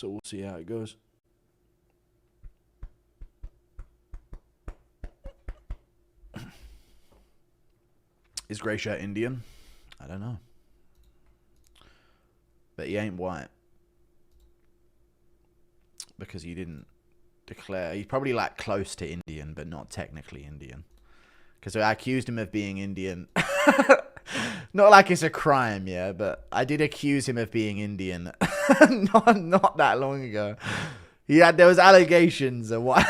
So we'll see how it goes. Is Grey Shirt Indian? I don't know. But he ain't white. Because he didn't declare. He's probably like close to Indian, but not technically Indian. Because I accused him of being Indian. Not like it's a crime, yeah, but I did accuse him of being Indian not that long ago. There was allegations of what.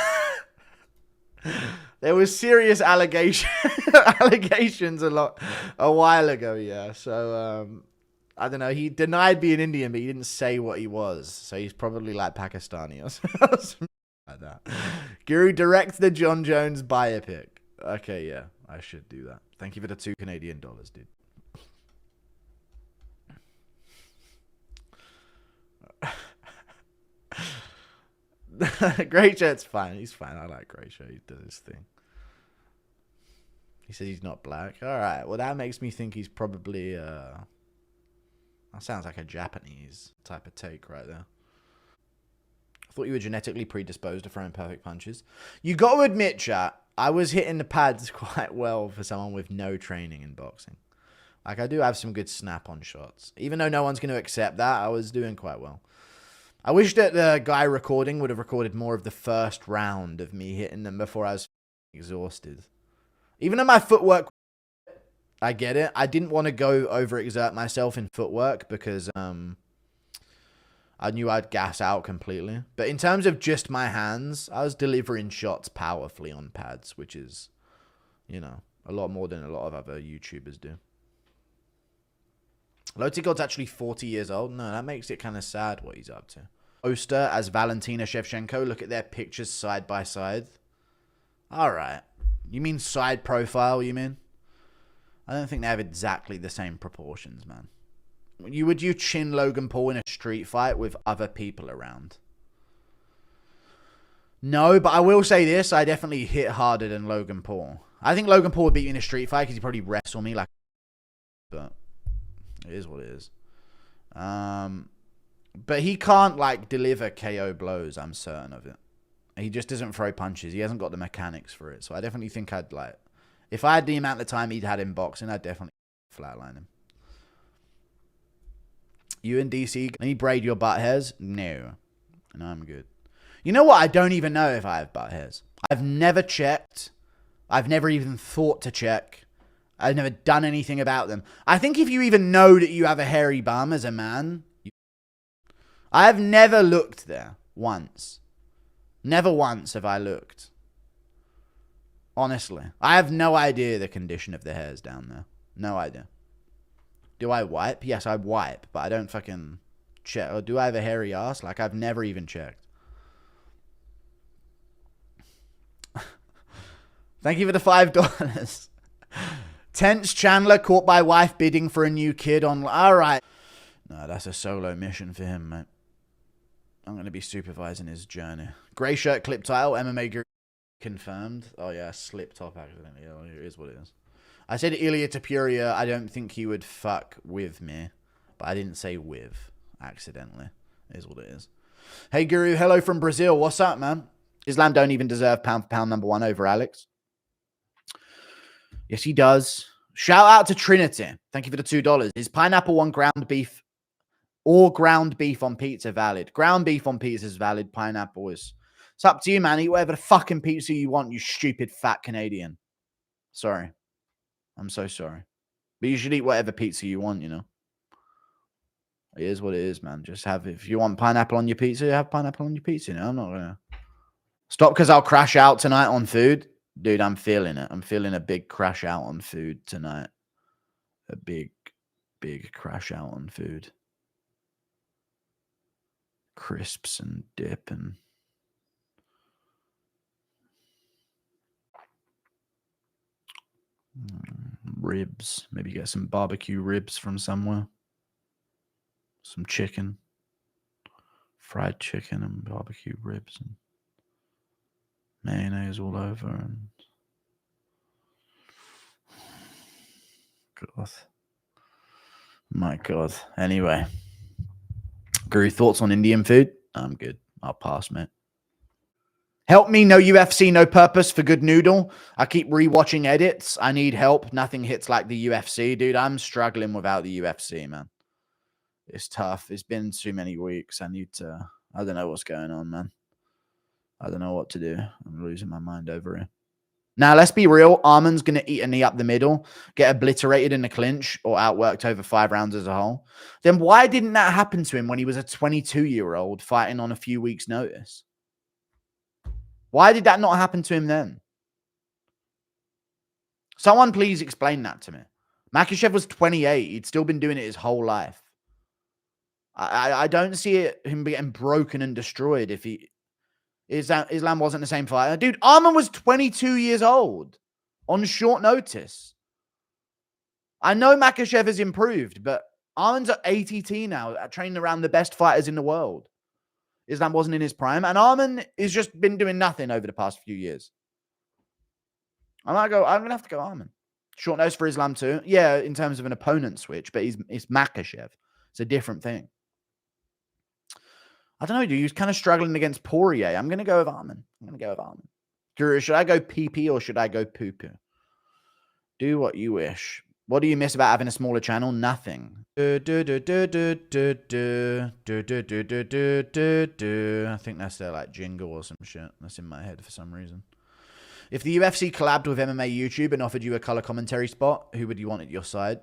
There was serious allegations a while ago, yeah. So I don't know. He denied being Indian, but he didn't say what he was. So he's probably like Pakistani or something like that. Guru, direct the John Jones biopic. Okay, yeah, I should do that. Thank you for the $2 Canadian, dude. Grey Shirt's fine. He's fine. I like Grey Shirt. He does his thing. He says he's not black. All right. Well, that makes me think he's probably... that sounds like a Japanese type of take right there. I thought you were genetically predisposed to throwing perfect punches. You got to admit, chat, I was hitting the pads quite well for someone with no training in boxing. Like, I do have some good snap-on shots. Even though no one's going to accept that, I was doing quite well. I wish that the guy recording would have recorded more of the first round of me hitting them before I was exhausted. Even though my footwork, I get it. I didn't want to go overexert myself in footwork because I knew I'd gas out completely. But in terms of just my hands, I was delivering shots powerfully on pads, which is, you know, a lot more than a lot of other YouTubers do. Lotigod's actually 40 years old. No, that makes it kind of sad what he's up to. Poster as Valentina Shevchenko. Look at their pictures side by side. All right. You mean side profile, you mean? I don't think they have exactly the same proportions, man. Would you chin Logan Paul in a street fight with other people around? No, but I will say this. I definitely hit harder than Logan Paul. I think Logan Paul would beat me in a street fight because he'd probably wrestle me like... But it is what it is. But he can't, like, deliver KO blows, I'm certain of it. He just doesn't throw punches. He hasn't got the mechanics for it. So I definitely think I'd, like... If I had the amount of time he'd had in boxing, I'd definitely flatline him. You in DC, let me braid your butt hairs? No. No, I'm good. You know what? I don't even know if I have butt hairs. I've never checked. I've never even thought to check. I've never done anything about them. I think if you even know that you have a hairy bum as a man... I have never looked there. Once. Never once have I looked. Honestly. I have no idea the condition of the hairs down there. No idea. Do I wipe? Yes, I wipe. But I don't fucking check. Or do I have a hairy ass? Like, I've never even checked. Thank you for the $5. Tense Chandler caught by wife bidding for a new kid on... Alright. No, that's a solo mission for him, mate. I'm going to be supervising his journey. Grey Shirt clip title, MMA Guru confirmed. Oh yeah, slipped top accidentally. Oh, it is what it is. I said Ilya Tapuria, I don't think he would fuck with me. But I didn't say with, accidentally. It is what it is. Hey Guru, hello from Brazil. What's up, man? Islam don't even deserve pound for pound #1 over Alex. Yes, he does. Shout out to Trinity. Thank you for the $2. Is pineapple on ground beef or ground beef on pizza valid? Ground beef on pizza is valid. Pineapple is... It's up to you, man. Eat whatever the fucking pizza you want, you stupid fat Canadian. Sorry. I'm so sorry. But you should eat whatever pizza you want, you know. It is what it is, man. Just have... If you want pineapple on your pizza, have pineapple on your pizza, you know. I'm not gonna... Stop because I'll crash out tonight on food. Dude, I'm feeling it. I'm feeling a big crash out on food tonight. A big, big crash out on food. Crisps and dip and... ribs. Maybe get some barbecue ribs from somewhere. Some chicken. Fried chicken and barbecue ribs. And mayonnaise all over. And God. My God. Anyway. Guru, thoughts on Indian food? I'm good. I'll pass, mate. Help me, no UFC, no purpose for good noodle. I keep rewatching edits. I need help. Nothing hits like the UFC, dude. I'm struggling without the UFC, man. It's tough. It's been too many weeks. I don't know what's going on, man. I don't know what to do. I'm losing my mind over it. Now, let's be real. Arman's going to eat a knee up the middle, get obliterated in the clinch, or outworked over 5 rounds as a whole. Then why didn't that happen to him when he was a 22-year-old fighting on a few weeks' notice? Why did that not happen to him then? Someone please explain that to me. Makhachev was 28. He'd still been doing it his whole life. I don't see him getting broken and destroyed if Islam wasn't the same fighter. Dude, Arman was 22 years old on short notice. I know Makhachev has improved, but Arman's at ATT now, training around the best fighters in the world. Islam wasn't in his prime, and Arman has just been doing nothing over the past few years. I'm going to have to go Arman. Short notice for Islam too. Yeah, in terms of an opponent switch, but it's Makhachev. It's a different thing. I don't know, dude. He was kind of struggling against Poirier. I'm going to go with Arman. Guru, should I go PP or should I go poo-poo? Do what you wish. What do you miss about having a smaller channel? Nothing. I think that's their like jingle or some shit. That's in my head for some reason. If the UFC collabed with MMA YouTube and offered you a color commentary spot, who would you want at your side?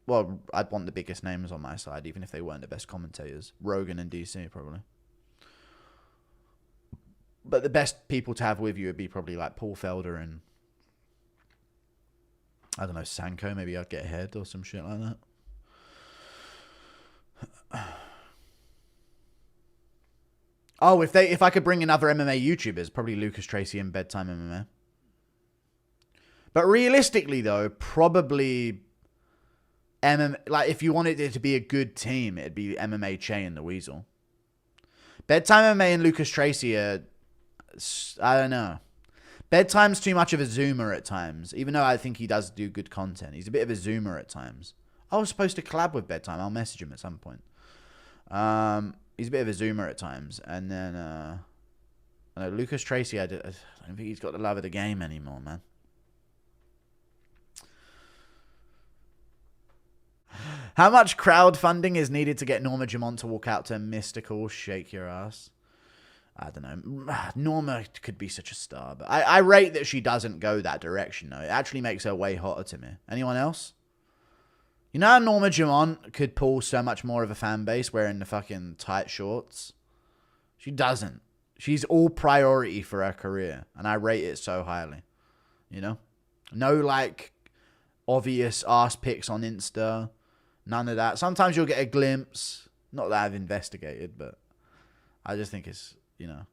Well, I'd want the biggest names on my side, even if they weren't the best commentators. Rogan and DC, probably. But the best people to have with you would be probably like Paul Felder and, I don't know, Sanko. Maybe I'd get ahead or some shit like that. Oh, if I could bring in other MMA YouTubers, probably Lucas Tracy and Bedtime MMA. But realistically, though, probably MMA. Like, if you wanted it to be a good team, it'd be MMA Che and the Weasel. Bedtime MMA and Lucas Tracy are, I don't know. Bedtime's too much of a zoomer at times, even though I think he does do good content. He's a bit of a zoomer at times. I was supposed to collab with Bedtime. I'll message him at some point. He's a bit of a zoomer at times. And then, I know Lucas Tracy, I don't think he's got the love of the game anymore, man. How much crowdfunding is needed to get Norma Jamont to walk out to Mystical Shake Your Ass? I don't know. Norma could be such a star, but I rate that she doesn't go that direction, though. It actually makes her way hotter to me. Anyone else? You know how Norma Jamont could pull so much more of a fan base wearing the fucking tight shorts? She doesn't. She's all priority for her career, and I rate it so highly. You know? No, like, obvious ass pics on Insta. None of that. Sometimes you'll get a glimpse. Not that I've investigated, but I just think it's, you know,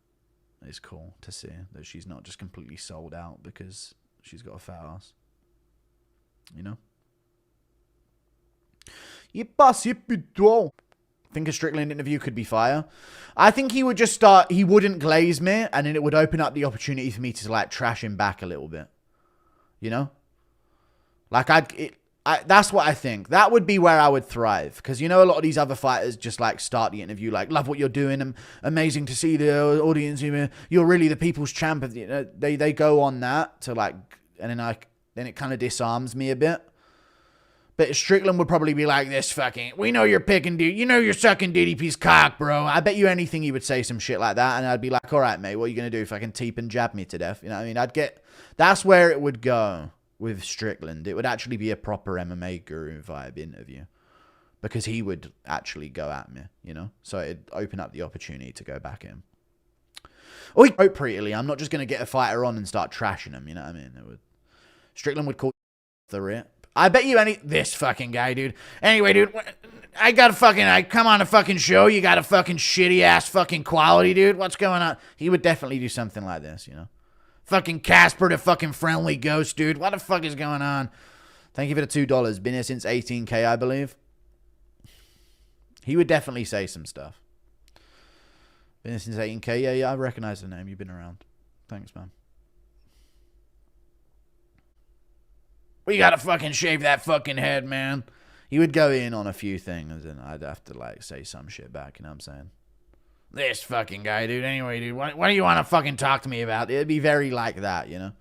it's cool to see that she's not just completely sold out because she's got a fat ass. You know? Think a Strickland interview could be fire. I think he would just start, he wouldn't glaze me, and then it would open up the opportunity for me to, like, trash him back a little bit. You know? Like, that's what I think. That would be where I would thrive. Because, you know, a lot of these other fighters just, like, start the interview like, love what you're doing. Amazing to see the audience. You're really the people's champ. You know, they go on that to, like, and then it kind of disarms me a bit. But Strickland would probably be like this fucking, we know you're picking dude. You know you're sucking DDP's cock, bro. I bet you anything he would say some shit like that. And I'd be like, all right, mate, what are you going to do? Fucking teep and jab me to death. You know what I mean? That's where it would go. With Strickland, it would actually be a proper MMA guru vibe interview because he would actually go at me, you know? So it'd open up the opportunity to go back in. Or he wrote prettily, I'm not just going to get a fighter on and start trashing him, you know what I mean? Strickland would call the rip. I bet you this fucking guy, dude. Anyway, dude, I come on a fucking show, you got a fucking shitty ass fucking quality, dude. What's going on? He would definitely do something like this, you know? Fucking Casper the fucking friendly ghost, dude. What the fuck is going on? Thank you for the $2. Been here since 18K, I believe. He would definitely say some stuff. Been here since 18K. Yeah, I recognize the name. You've been around. Thanks, man. We gotta fucking shave that fucking head, man. He would go in on a few things, and I'd have to, like, say some shit back, you know what I'm saying? This fucking guy, dude. Anyway, dude, what do you want to fucking talk to me about? It'd be very like that, you know?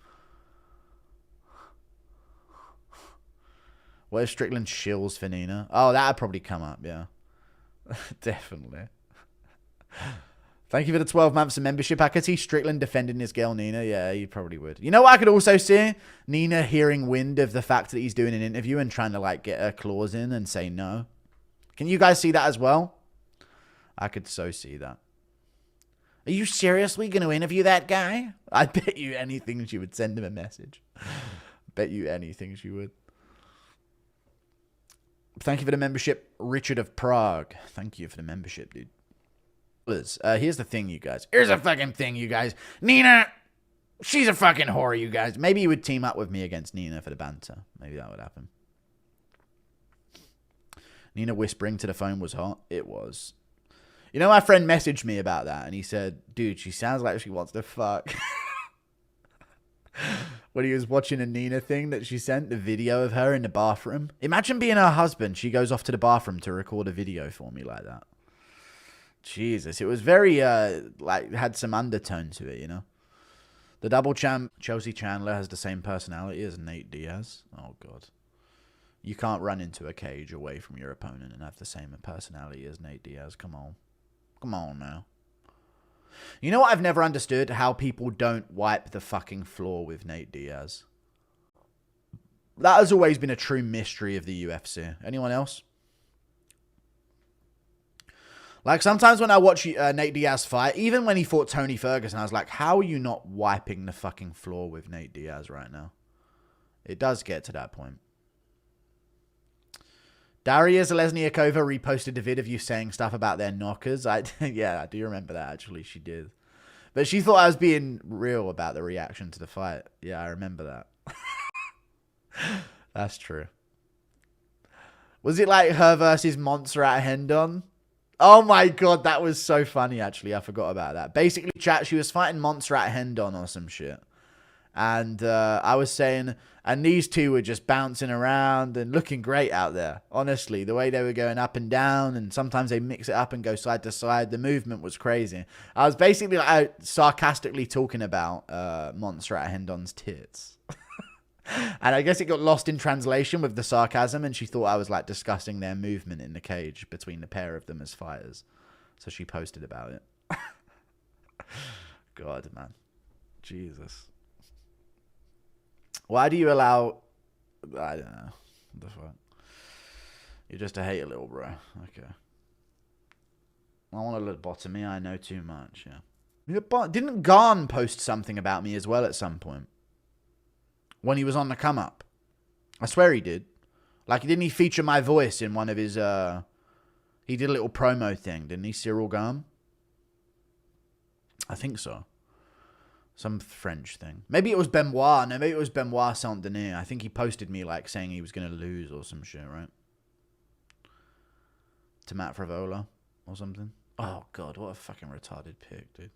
What if Strickland shills for Nina? Oh, that'd probably come up, yeah. Definitely. Thank you for the 12 months of membership. I could see Strickland defending his girl Nina. Yeah, you probably would. You know what I could also see? Nina hearing wind of the fact that he's doing an interview and trying to like get her claws in and say no. Can you guys see that as well? I could so see that. Are you seriously going to interview that guy? I bet you anything she would send him a message. Bet you anything she would. Thank you for the membership, Richard of Prague. Thank you for the membership, dude. Here's the thing, you guys. Here's a fucking thing, you guys. Nina, she's a fucking whore, you guys. Maybe you would team up with me against Nina for the banter. Maybe that would happen. Nina whispering to the phone was hot. It was. You know, my friend messaged me about that, and he said, dude, she sounds like she wants to fuck. When he was watching a Nina thing that she sent, the video of her in the bathroom. Imagine being her husband. She goes off to the bathroom to record a video for me like that. Jesus, it was very, like, had some undertone to it, you know? The double champ, Chelsea Chandler, has the same personality as Nate Diaz. Oh, God. You can't run into a cage away from your opponent and have the same personality as Nate Diaz. Come on. Come on now. You know what I've never understood? How people don't wipe the fucking floor with Nate Diaz. That has always been a true mystery of the UFC. Anyone else? Like, sometimes when I watch Nate Diaz fight, even when he fought Tony Ferguson, I was like, how are you not wiping the fucking floor with Nate Diaz right now? It does get to that point. Daria Zelezniakova reposted a vid of you saying stuff about their knockers. Yeah, I do remember that, actually. She did. But she thought I was being real about the reaction to the fight. Yeah, I remember that. That's true. Was it like her versus Montserrat Hendon? Oh my God, that was so funny, actually. I forgot about that. Basically, chat, she was fighting Montserrat Hendon or some shit. And I was saying, and these two were just bouncing around and looking great out there. Honestly, the way they were going up and down, and sometimes they mix it up and go side to side. The movement was crazy. I was basically like, sarcastically talking about Montserrat Hendon's tits. And I guess it got lost in translation with the sarcasm, and she thought I was like discussing their movement in the cage between the pair of them as fighters. So she posted about it. God, man. Jesus. Why do you allow... I don't know. What the fuck? You're just a hater, little bro. Okay. I want to lobotomy. I know too much, yeah. Didn't Garn post something about me as well at some point? When he was on the come up. I swear he did. Like, didn't he feature my voice in one of his, he did a little promo thing, didn't he, Cyril Garn? I think so. Some French thing. Maybe it was Benoit. No, maybe it was Benoit Saint-Denis. I think he posted me, like, saying he was going to lose or some shit, right? To Matt Frivola or something. Oh, God, what a fucking retarded pick, dude.